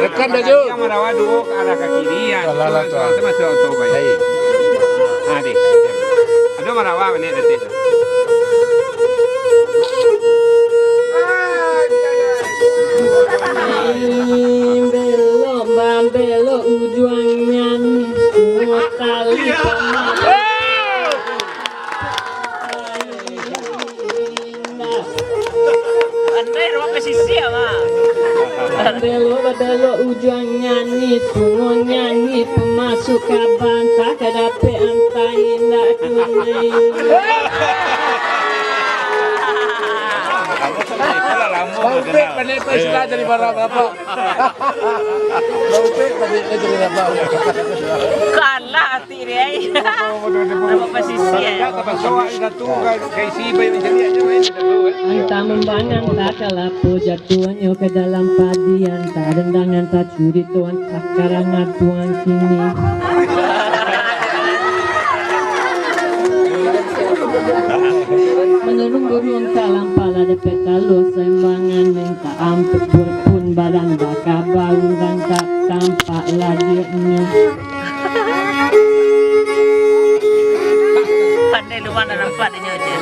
Rekan baju. Yang merawat dua ke arah ke kiri. Itu masuk auto baik. Dek. Ada merawat ini detik. Belok ujungnya semua tali Andai rumah pesisir mah. belok ujungnya nih semua nyanyi pemasuk kaban tak kedape antai nak tunai. Baupek pandai istilah jadi berapa? Baupek pandai jadi berapa? Kalah hati dia. Rumah pesisir. Anta membangang tak kalapo jatuhannya ke dalam padian tak rendangan tak curi tuan tak karangan tuan kini. Menurung burung kalang pala de petalo sembangan minta ampun pun badan baka bau dan tak tampak ladinya. Pandai lu mana nampak dia je.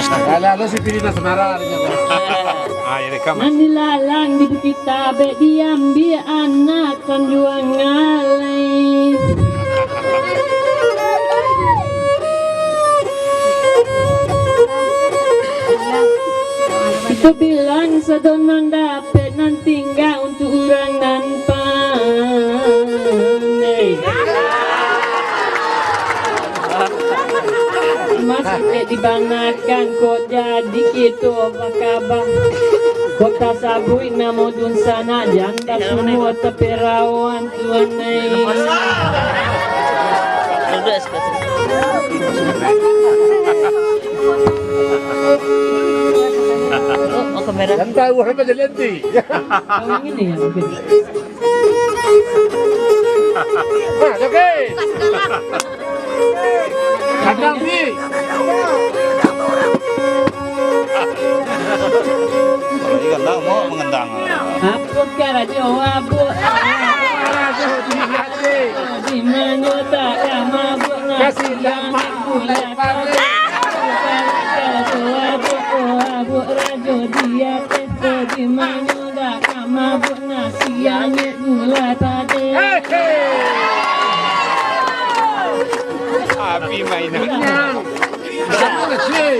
Kalau si pilih Semarang. Ya rekam. Nani lalang di bukit tabe diambil anak kan juang ngalai. Itu bilang sedonan dapat nanti enggak untuk orang nan pandai. Masih dibanakan kok jadi gitu apa kabar? Kota sabui namo dun sana janda semua tapi rawan tuan nai. Duduk sekali. Oh, kamera. Yang tahu apa jadi nanti. Yang ini ya mungkin. Oke. Kadang ni. Ini kan tak mau mengendang. Apa kara jawab? Di mana tak mabuk nak Kasih lemak mulai pagi. Abu rajo dia teto di mana dah mabuk nasiannya gula tadi. Api mainan. Satu lagi.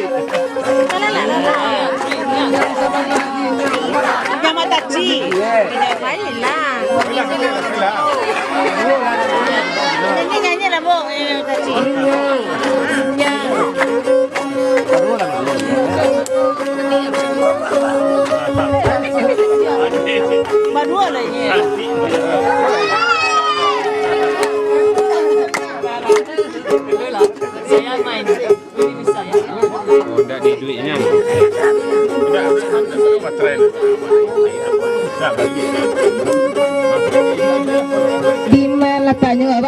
Nama taci. Tidak main lah. Nyanyi lah bong taci. Madua lah ini. Saya main. Ini bisa ya. Oh, dah di duitnya. Dah baterai. Dah bagi. Di mana tanya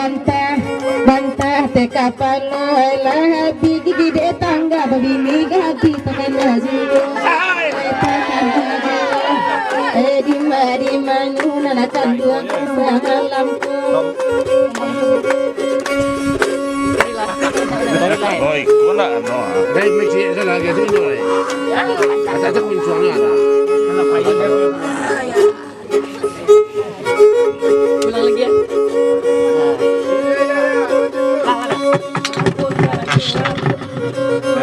bantah teka pano lah bigi gede tangga babini gati tangan naziru. Di mana nana canduan semalamku. Oi, kau nak ano? Baik macam saya lagi tu ni. Ada tu pun suami ada. Ulang lagi ya.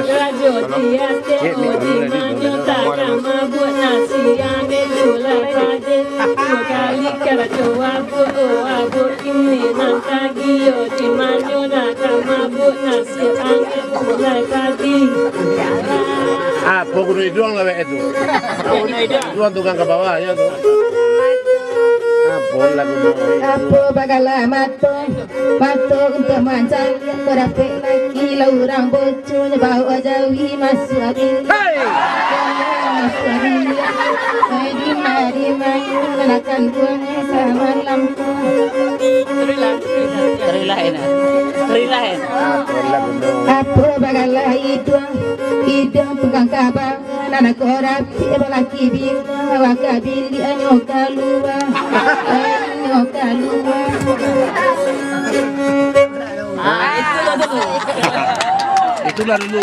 Rajo dia teo di mana tak mabuk nasiannya gula tadi. Dua kali karajo abu ini nanta gio di mana tak mabuk nasiannya gula tadi. Pokok ni doang lah itu. Doang tukang ke bawah ya tu. Bola gunung. Apa bagalah mato untuk mancang berapik lagi laurang bocornya bawa jauhi masuk abis. Di mari mayu kenakan buahnya sama lampu. Terilahin. Bola gunung. Apa bagalah hidung tukang kabar nana korapi balaki binga wakabili anyokalua anyokalua. Itulah dulu.